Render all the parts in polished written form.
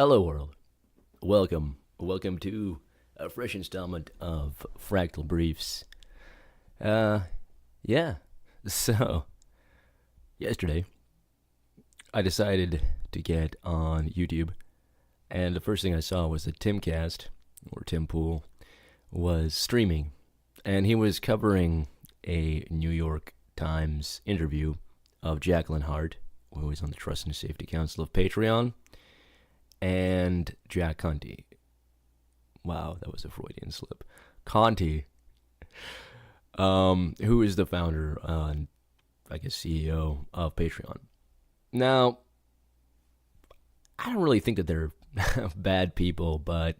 Hello, world. Welcome to a fresh installment of Fractal Briefs. Uh, yeah. So, yesterday, I decided to get on YouTube, and the first thing I saw was that Timcast, or Tim Pool, was streaming, and he was covering a New York Times interview of Jacqueline Hart, who is on the Trust and Safety Council of Patreon, and Jack Conte. Wow, that was a Freudian slip. Conte, who is the founder and I guess CEO of Patreon. Now, I don't really think that they're bad people, but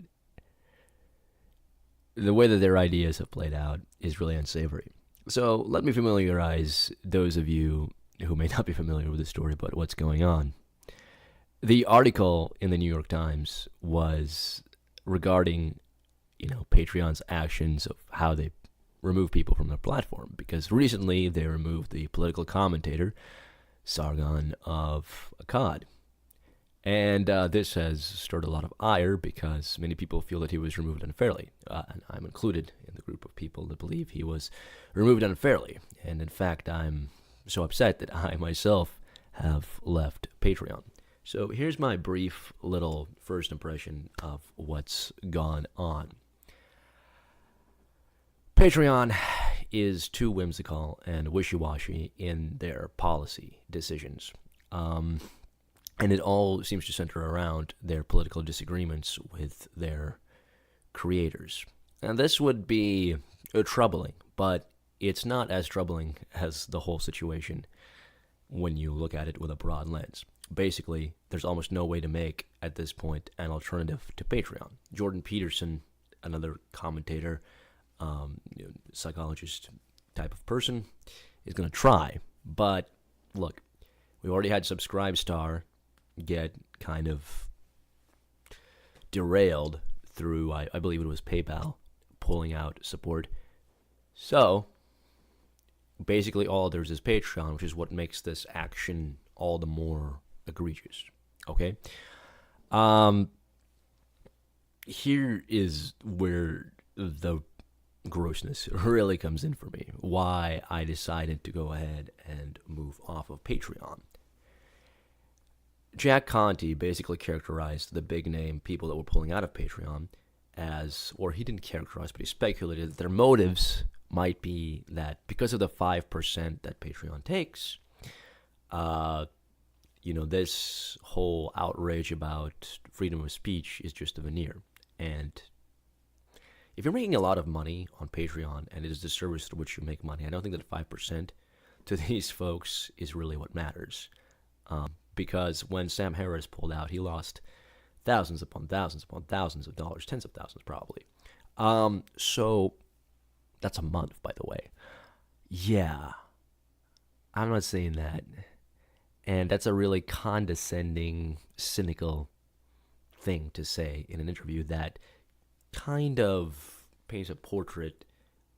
the way that their ideas have played out is really unsavory. So let me familiarize those of you who may not be familiar with the story about what's going on. The article in the New York Times was regarding, Patreon's actions of how they remove people from their platform, because recently they removed the political commentator, Sargon of Akkad. And this has stirred a lot of ire because many people feel that he was removed unfairly. And I'm included in the group of people that believe he was removed unfairly. And in fact, I'm so upset that I myself have left Patreon. So here's my brief little first impression of what's gone on. Patreon is too whimsical and wishy-washy in their policy decisions. And it all seems to center around their political disagreements with their creators. And this would be troubling, but it's not as troubling as the whole situation when you look at it with a broad lens. Basically, there's almost no way to make, at this point, an alternative to Patreon. Jordan Peterson, another commentator, psychologist type of person, is going to try. But, look, we already had Subscribestar get kind of derailed through, I believe it was PayPal, pulling out support. So, basically all there's is Patreon, which is what makes this action all the more egregious. Okay? Here is where the grossness really comes in for me. Why I decided to go ahead and move off of Patreon. Jack Conte basically characterized the big name people that were pulling out of Patreon as, or he didn't characterize, but he speculated that their motives might be that because of the 5% that Patreon takes, this whole outrage about freedom of speech is just a veneer. And if you're making a lot of money on Patreon and it is the service through which you make money, I don't think that 5% to these folks is really what matters. Because when Sam Harris pulled out, he lost thousands upon thousands upon thousands of dollars, tens of thousands probably. So that's a month, by the way. Yeah, I'm not saying that. And that's a really condescending, cynical thing to say in an interview that kind of paints a portrait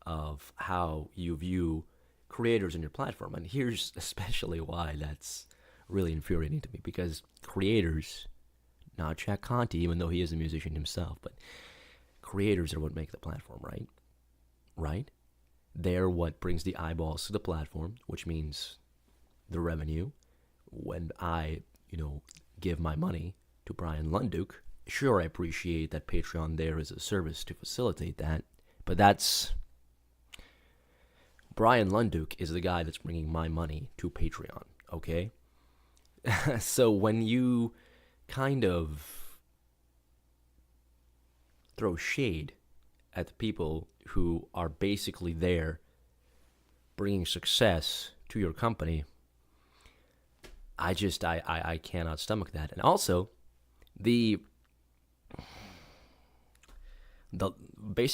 of how you view creators in your platform. And here's especially why that's really infuriating to me, because creators, not Jack Conte, even though he is a musician himself, but creators are what make the platform, right? Right? They're what brings the eyeballs to the platform, which means the revenue. When I, give my money to Brian Lunduke, sure, I appreciate that Patreon there is a service to facilitate that, but that's Brian Lunduke is the guy that's bringing my money to Patreon, okay? So when you kind of throw shade at the people who are basically there bringing success to your company, I cannot stomach that. And also, the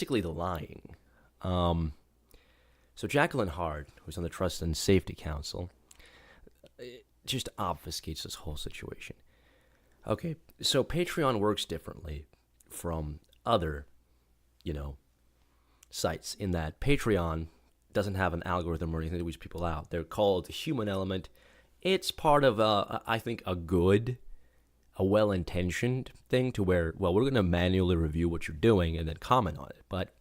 lying. So Jacqueline Hart, who's on the Trust and Safety Council, just obfuscates this whole situation. Okay, so Patreon works differently from other, sites in that Patreon doesn't have an algorithm or anything that weeds people out. They're called the human element. It's part of, I think, a good a well-intentioned thing to where, well, we're going to manually review what you're doing and then comment on it. But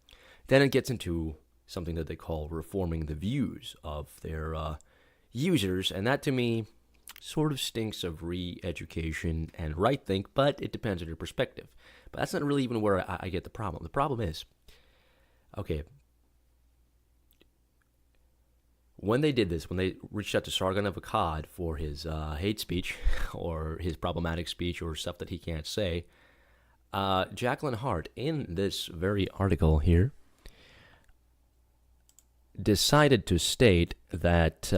then it gets into something that they call reforming the views of their users, and that to me sort of stinks of re-education and right think, but it depends on your perspective. But that's not really even where I get the problem. The problem is, okay, when they did this, when they reached out to Sargon of Akkad for his hate speech or his problematic speech or stuff that he can't say, Jacqueline Hart, in this very article here, decided to state that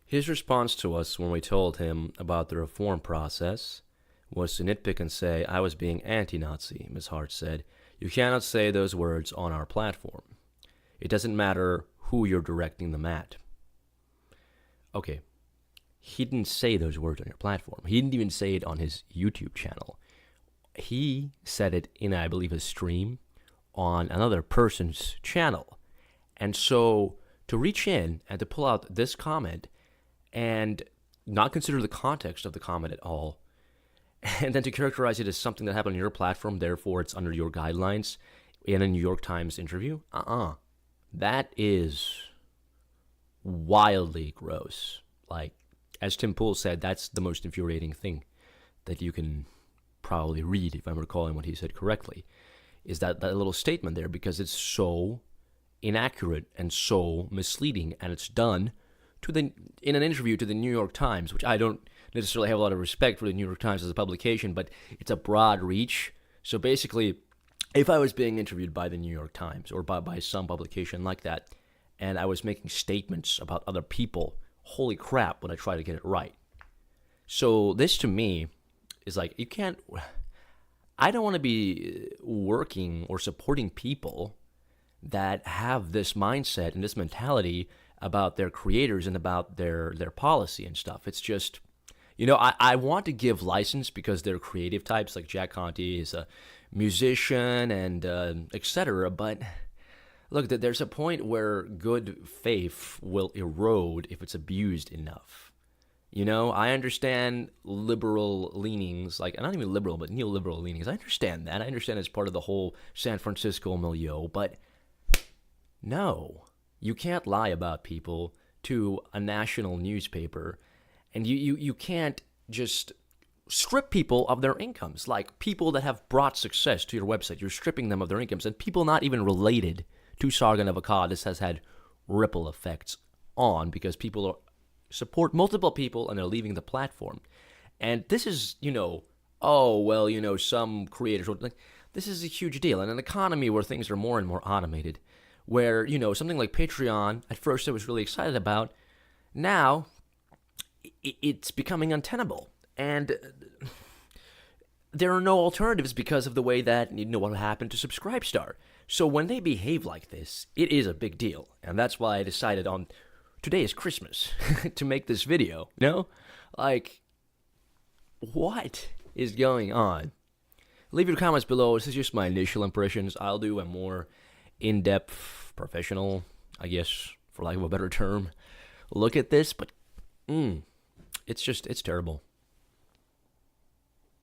his response to us when we told him about the reform process was to nitpick and say, I was being anti-Nazi. Ms. Hart said, you cannot say those words on our platform. It doesn't matter who you're directing them at. Okay, he didn't say those words on your platform. He didn't even say it on his YouTube channel. He said it in, I believe, a stream on another person's channel. And so to reach in and to pull out this comment and not consider the context of the comment at all, and then to characterize it as something that happened on your platform, therefore it's under your guidelines in a New York Times interview, that is wildly gross. Like, as Tim Pool said, that's the most infuriating thing that you can probably read, if I'm recalling what he said correctly, is that little statement there, because it's so inaccurate and so misleading, and it's done in an interview to the New York Times, which I don't necessarily have a lot of respect for the New York Times as a publication, but it's a broad reach. So basically, if I was being interviewed by the New York Times or by some publication like that, and I was making statements about other people, holy crap, would I try to get it right. So this to me is like, I don't want to be working or supporting people that have this mindset and this mentality about their creators and about their policy and stuff. It's just, I want to give license because they're creative types, like Jack Conte is a musician and etc. But look, there's a point where good faith will erode if it's abused enough. I understand liberal leanings, like not even liberal, but neoliberal leanings. I understand that. I understand it's part of the whole San Francisco milieu, but no, you can't lie about people to a national newspaper, and you can't just strip people of their incomes. Like people that have brought success to your website, you're stripping them of their incomes, and people not even related to Sargon of Akkad. This has had ripple effects on, because people support multiple people and they're leaving the platform. And this is, some creators, this is a huge deal. In an economy where things are more and more automated, where, something like Patreon, at first I was really excited about, now it's becoming untenable. And there are no alternatives because of the way that, what happened to Subscribestar. So when they behave like this, it is a big deal. And that's why I decided on, today is Christmas, to make this video. Like, what is going on? Leave your comments below. This is just my initial impressions. I'll do a more in-depth, professional, I guess, for lack of a better term, look at this. But it's terrible.